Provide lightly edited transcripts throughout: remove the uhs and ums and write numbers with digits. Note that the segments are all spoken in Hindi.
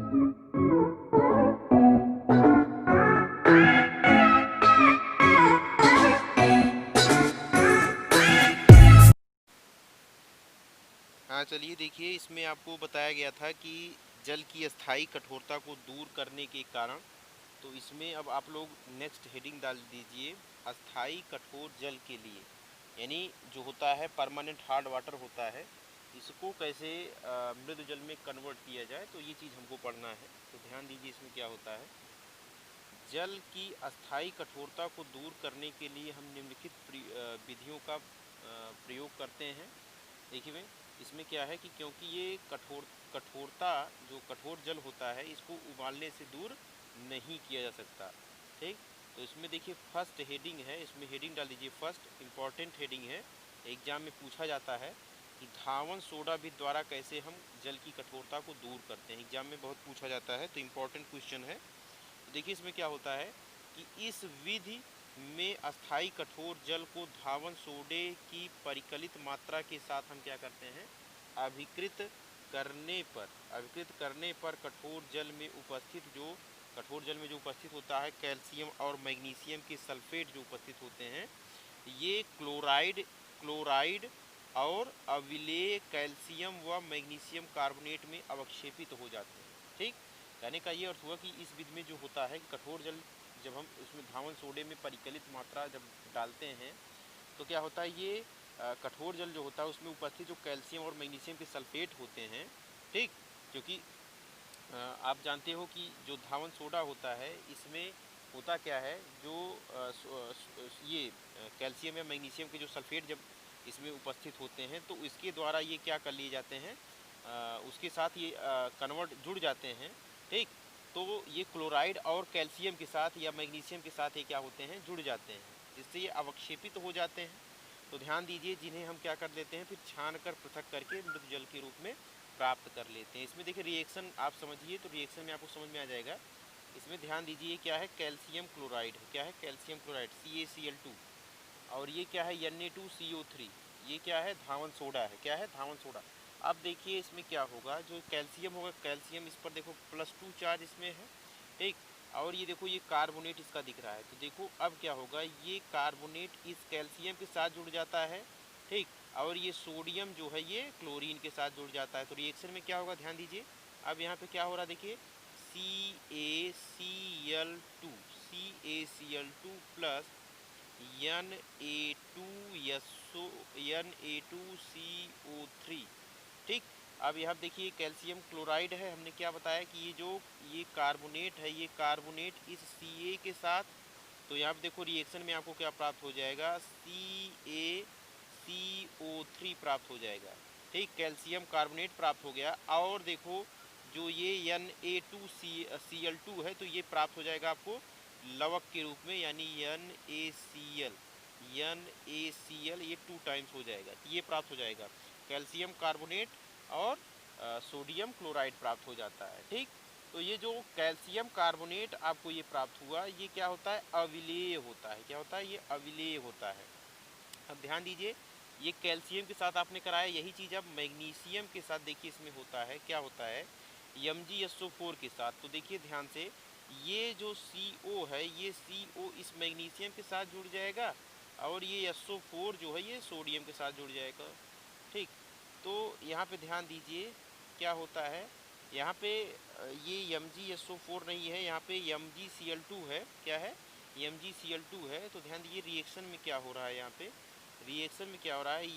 हाँ, चलिए देखिए, इसमें आपको बताया गया था कि जल की अस्थायी कठोरता को दूर करने के कारण। तो इसमें अब आप लोग नेक्स्ट हेडिंग डाल दीजिए, अस्थायी कठोर जल के लिए। यानी जो होता है परमानेंट हार्ड वाटर होता है, इसको कैसे मृदु जल में कन्वर्ट किया जाए, तो ये चीज़ हमको पढ़ना है। तो ध्यान दीजिए इसमें क्या होता है। जल की अस्थायी कठोरता को दूर करने के लिए हम निम्नलिखित विधियों का प्रयोग करते हैं। देखिए भाई, इसमें क्या है कि क्योंकि ये कठोरता जो कठोर जल होता है, इसको उबालने से दूर नहीं किया जा सकता। ठीक, तो इसमें देखिए फर्स्ट हेडिंग है, इसमें हेडिंग डाल दीजिए। फर्स्ट इंपॉर्टेंट हेडिंग है, एग्जाम में पूछा जाता है कि धावन सोडा विधि द्वारा कैसे हम जल की कठोरता को दूर करते हैं। एग्जाम में बहुत पूछा जाता है, तो इम्पोर्टेंट क्वेश्चन है। तो देखिए इसमें क्या होता है कि इस विधि में अस्थाई कठोर जल को धावन सोडे की परिकलित मात्रा के साथ हम क्या करते हैं, अभिकृत करने पर कठोर जल में जो उपस्थित होता है कैल्शियम और मैग्नीशियम के सल्फेट जो उपस्थित होते हैं, ये क्लोराइड और अविलेय कैल्शियम व मैग्नीशियम कार्बोनेट में अवक्षेपित हो जाते हैं। ठीक, कहने का ये अर्थ हुआ कि इस विधि में जो होता है कठोर जल जब हम उसमें धावन सोडे में परिकलित मात्रा जब डालते हैं, तो क्या होता है, ये कठोर जल जो होता है उसमें उपस्थित जो कैल्शियम और मैग्नीशियम के सल्फेट होते हैं। ठीक, क्योंकि आप जानते हो कि जो धावन सोडा होता है, इसमें होता क्या है, जो ये कैल्शियम या मैग्नीशियम के जो सल्फेट जब इसमें उपस्थित होते हैं, तो इसके द्वारा ये क्या कर लिए जाते हैं, उसके साथ ये कन्वर्ट जुड़ जाते हैं। ठीक, तो ये क्लोराइड और कैल्शियम के साथ या मैग्नीशियम के साथ ये क्या होते हैं, जुड़ जाते हैं, जिससे ये अवक्षेपित हो जाते हैं। तो ध्यान दीजिए, जिन्हें हम क्या कर लेते हैं, फिर छान कर पृथक करके मृत जल के रूप में प्राप्त कर लेते हैं। इसमें देखिए रिएक्शन आप समझिए, तो रिएक्शन में आपको समझ में आ जाएगा। इसमें ध्यान दीजिए, क्या है, कैल्शियम क्लोराइड है। क्या है, कैल्शियम क्लोराइड CaCl2, और ये क्या है, Na2CO3। ये क्या है, धावन सोडा है। क्या है, धावन सोडा। अब देखिए इसमें क्या होगा, जो कैल्शियम होगा, कैल्शियम इस पर देखो +2 चार्ज इसमें है। ठीक, और ये देखो ये कार्बोनेट इसका दिख रहा है, तो देखो अब क्या होगा, ये कार्बोनेट इस कैल्शियम के साथ जुड़ जाता है। ठीक, और ये सोडियम जो है ये क्लोरीन के साथ जुड़ जाता है। तो रिएक्शन में क्या होगा, ध्यान दीजिए। अब यहाँ पे क्या हो रहा है, देखिए CaCl2 प्लस Na2CO3। ठीक, अब यहाँ देखिए कैल्शियम क्लोराइड है, हमने क्या बताया कि ये कार्बोनेट है, ये कार्बोनेट इस Ca के साथ, तो यहाँ पे देखो रिएक्शन में आपको क्या प्राप्त हो जाएगा, CaCO3 प्राप्त हो जाएगा। ठीक, कैल्शियम कार्बोनेट प्राप्त हो गया। और देखो जो ये Na2Cl2 है, तो ये प्राप्त हो जाएगा आपको लवक के रूप में, यानी NaCl ये 2 टाइम्स हो जाएगा, ये प्राप्त हो जाएगा। कैल्शियम कार्बोनेट और सोडियम क्लोराइड प्राप्त हो जाता है। ठीक, तो ये जो कैल्शियम कार्बोनेट आपको ये प्राप्त हुआ, ये क्या होता है, अविलेय होता है। क्या होता है, ये अविलेय होता है। अब ध्यान दीजिए, ये कैल्शियम के साथ आपने कराया, यही चीज़ अब मैग्नीशियम के साथ देखिए इसमें होता है। क्या होता है, MgSO4 के साथ। तो देखिए ध्यान से, ये जो CO है, ये CO इस मैग्नीशियम के साथ जुड़ जाएगा, और ये SO4 जो है ये सोडियम के साथ जुड़ जाएगा। ठीक, तो यहाँ पे ध्यान दीजिए क्या होता है, यहाँ पे ये MgSO4 नहीं है, यहाँ पे MgCl2 है। क्या है, MgCl2 है। तो ध्यान दीजिए रिएक्शन में क्या हो रहा है, यहाँ पे रिएक्शन में क्या हो रहा है,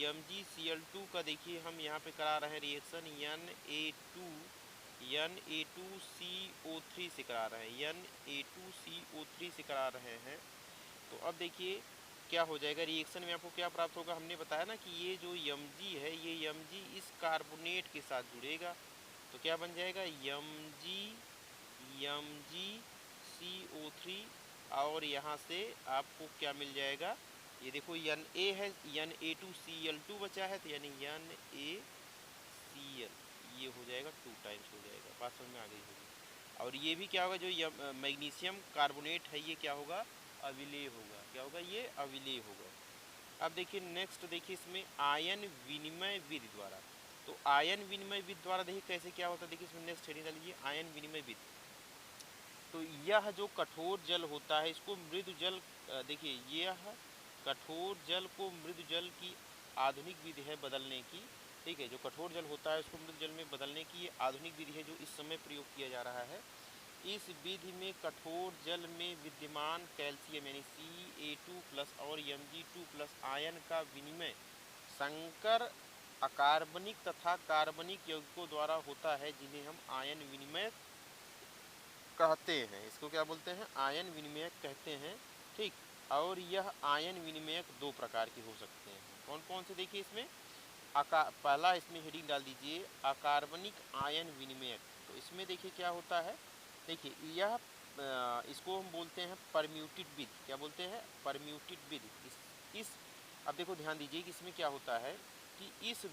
MgCl2 का देखिए हम यहाँ पे करा रहे हैं रिएक्शन Na2CO3 से करा रहे हैं, Na2CO3 से करा रहे हैं। तो अब देखिए क्या हो जाएगा, रिएक्शन में आपको क्या प्राप्त होगा, हमने बताया ना कि ये जो Mg है, ये Mg इस कार्बोनेट के साथ जुड़ेगा, तो क्या बन जाएगा, MgCO3, और यहाँ से आपको क्या मिल जाएगा, ये देखो Na है, Na2Cl2 बचा है, तो यानी NaCl, ये हो जाएगा 2 टाइम्स हो जाएगा। बात समझ में आ गई होगी। और ये भी क्या होगा, जो मैग्नीशियम कार्बोनेट है, ये क्या होगा, अविलेय होगा। क्या होगा, ये अविलेय होगा। अब देखिए नेक्स्ट, देखिए इसमें आयन विनिमय विधि द्वारा, तो आयन विनिमय विधि द्वारा देखिए कैसे क्या होता है। देखिए इसमें नेक्स्ट हेडिंग डाल लीजिए आयन विनिमय विधि। तो यह जो कठोर जल होता है इसको मृदु जल, देखिए यह कठोर जल को मृदु जल की आधुनिक विधि है बदलने की। ठीक है, जो कठोर जल होता है उसको मृदु जल में बदलने की ये आधुनिक विधि है जो इस समय प्रयोग किया जा रहा है। इस विधि में कठोर जल में विद्यमान कैल्शियम यानी Ca2+ और Mg2+ आयन का विनिमय संकर अकार्बनिक तथा कार्बनिक यौगिकों द्वारा होता है जिन्हें हम आयन विनिमय कहते हैं। इसको क्या बोलते हैं, आयन विनिमयक कहते हैं। ठीक, और यह आयन विनिमयक दो प्रकार के हो सकते हैं। कौन कौन से, देखिए इसमें पहला इसमें हेडिंग डाल दीजिए अकार्बनिक आयन विनिमयक। तो इसमें देखिए क्या होता है, देखिए यह इसको हम बोलते हैं परम्यूटेड विधि। क्या बोलते हैं, परम्यूटेड विधि। इस अब देखो ध्यान दीजिए कि इसमें क्या होता है कि इस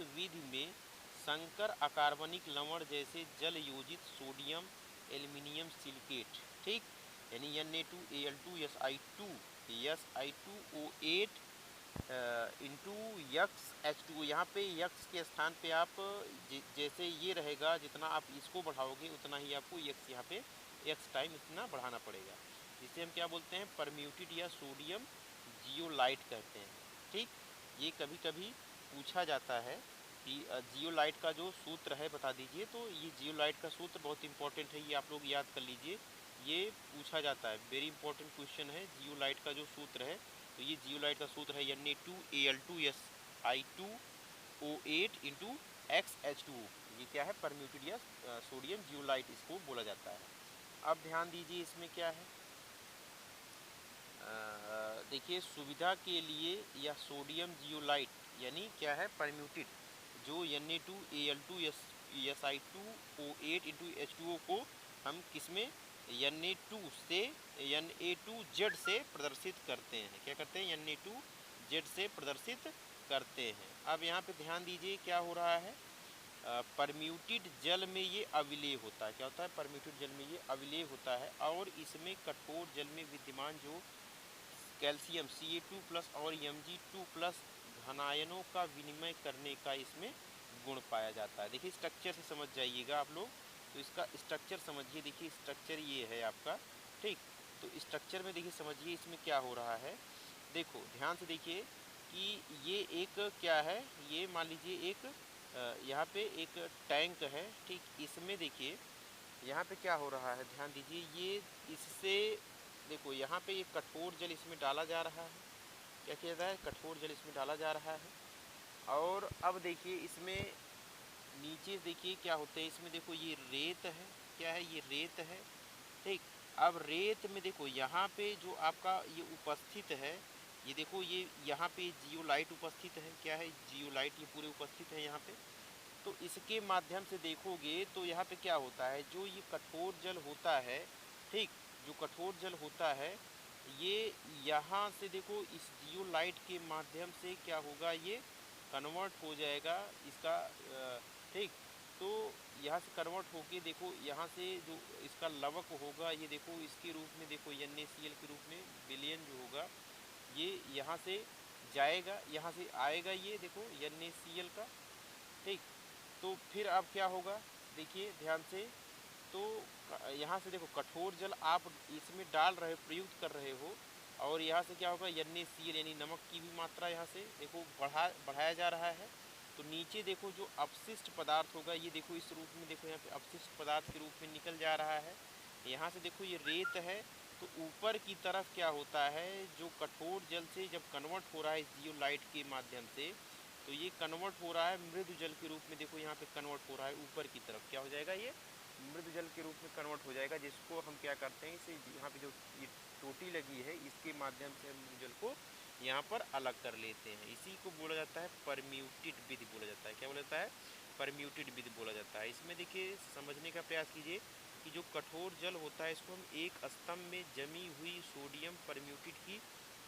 विधि में संकर अकार्बनिक लवण जैसे जल योजित सोडियम एल्युमिनियम सिलिकेट, ठीक, यानी Na2Al2SI2 SI2O8 इंटू X यहाँ पे यक्स के स्थान पे आप जैसे ये रहेगा, जितना आप इसको बढ़ाओगे उतना ही आपको यक्स यहाँ पे एक्स टाइम इतना बढ़ाना पड़ेगा, जिसे हम क्या बोलते हैं परम्यूटेड या सोडियम जियोलाइट कहते हैं। ठीक, ये कभी कभी पूछा जाता है कि जियोलाइट का जो सूत्र है बता दीजिए। तो ये जियोलाइट का सूत्र बहुत इंपॉर्टेंट है, ये आप लोग याद कर लीजिए, ये पूछा जाता है, वेरी इंपॉर्टेंट क्वेश्चन है। जियोलाइट का जो सूत्र है, तो ये जियोलाइट का सूत्र है Na2Al2SI2O8 इंटू XH2O। ये क्या है, परम्यूटेड या सोडियम जियोलाइट इसको बोला जाता है। अब ध्यान दीजिए इसमें क्या है, देखिए सुविधा के लिए यह सोडियम जियोलाइट यानी क्या है परम्यूटेड जो Na2Al2SI2O8 इंटू H2O को हम किसमें Na2 से Na2Z से प्रदर्शित करते हैं। क्या करते हैं, Na2Z से प्रदर्शित करते हैं। अब यहाँ पे ध्यान दीजिए क्या हो रहा है, परम्यूटेड जल में ये अविलेय होता है। क्या होता है, परम्यूटेड जल में ये अविलेय होता है और इसमें कठोर जल में विद्यमान जो कैल्शियम Ca2+ और Mg2+ घनायनों का विनिमय करने का इसमें गुण पाया जाता है। देखिए स्ट्रक्चर से समझ जाइएगा आप लोग, तो इसका स्ट्रक्चर समझिए। देखिए स्ट्रक्चर ये है आपका, ठीक, तो स्ट्रक्चर में देखिए समझिए इसमें क्या हो रहा है। देखो ध्यान से देखिए कि ये एक क्या है, ये मान लीजिए एक यहाँ पे एक टैंक है, ठीक, इसमें देखिए यहाँ पे क्या हो रहा है, ध्यान दीजिए, ये इससे देखो यहाँ पे एक कठोर जल इसमें डाला जा रहा है। क्या किया जा रहा है, कठोर जल इसमें डाला जा रहा है। और अब देखिए इसमें नीचे देखिए क्या होते हैं, इसमें देखो ये रेत है, क्या है, ये रेत है, ठीक। अब रेत में देखो यहाँ पे जो आपका ये उपस्थित है, ये देखो ये यहाँ पे जियोलाइट उपस्थित है। क्या है, जियोलाइट ये पूरे उपस्थित है यहाँ पे। तो इसके माध्यम से देखोगे तो यहाँ पे क्या होता है, जो ये कठोर जल होता है, ठीक, जो कठोर जल होता है ये यहाँ से देखो इस जियोलाइट के माध्यम से क्या होगा, ये कन्वर्ट हो जाएगा इसका, ठीक, तो यहाँ से कन्वर्ट होके देखो यहाँ से जो इसका लवक होगा ये देखो इसके रूप में, देखो NaCl के रूप में विलयन जो होगा ये यहाँ से जाएगा, यहाँ से आएगा, ये देखो NaCl का, ठीक। तो फिर अब क्या होगा, देखिए ध्यान से, तो यहाँ से देखो कठोर जल आप इसमें डाल रहे हो, प्रयुक्त कर रहे हो, और यहाँ से क्या होगा NaCl यानी नमक की भी मात्रा यहाँ से देखो बढ़ाया जा रहा है। तो नीचे देखो जो अपशिष्ट पदार्थ होगा ये देखो इस रूप में, देखो यहाँ पे अपशिष्ट पदार्थ के रूप में निकल जा रहा है। यहाँ से देखो ये रेत है, तो ऊपर की तरफ क्या होता है, जो कठोर जल से जब कन्वर्ट हो रहा है जियोलाइट के माध्यम से, तो ये कन्वर्ट हो रहा है मृदु जल के रूप में। देखो यहाँ पे कन्वर्ट हो रहा है ऊपर की तरफ, क्या हो जाएगा, ये मृदु जल के रूप में कन्वर्ट हो जाएगा, जिसको हम क्या करते हैं, इसे यहाँ पे जो ये टोटी लगी है इसके माध्यम से हम मृदु जल को यहाँ पर अलग कर लेते हैं। इसी को बोला जाता है परम्यूटेड विधि बोला जाता है। क्या बोला जाता है, परम्यूटेड विधि बोला जाता है। इसमें देखिए समझने का प्रयास कीजिए कि जो कठोर जल होता है इसको हम एक स्तंभ में जमी हुई सोडियम परम्यूटेड की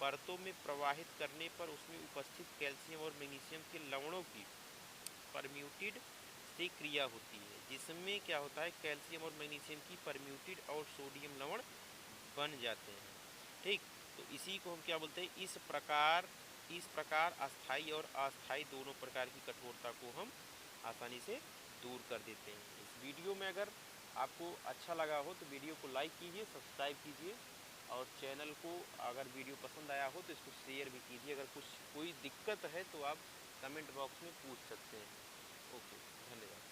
परतों में प्रवाहित करने पर उसमें उपस्थित कैल्शियम और मैग्नीशियम के लवणों की परम्यूटेड से क्रिया होती है, जिसमें क्या होता है कैल्शियम और मैग्नीशियम की परम्यूटेड और सोडियम लवण बन जाते हैं। ठीक, तो इसी को हम क्या बोलते हैं, इस प्रकार अस्थाई और अस्थाई दोनों प्रकार की कठोरता को हम आसानी से दूर कर देते हैं। इस वीडियो में अगर आपको अच्छा लगा हो तो वीडियो को लाइक कीजिए, सब्सक्राइब कीजिए और चैनल को, अगर वीडियो पसंद आया हो तो इसको शेयर भी कीजिए। अगर कोई दिक्कत है तो आप कमेंट बॉक्स में पूछ सकते हैं। ओके, धन्यवाद।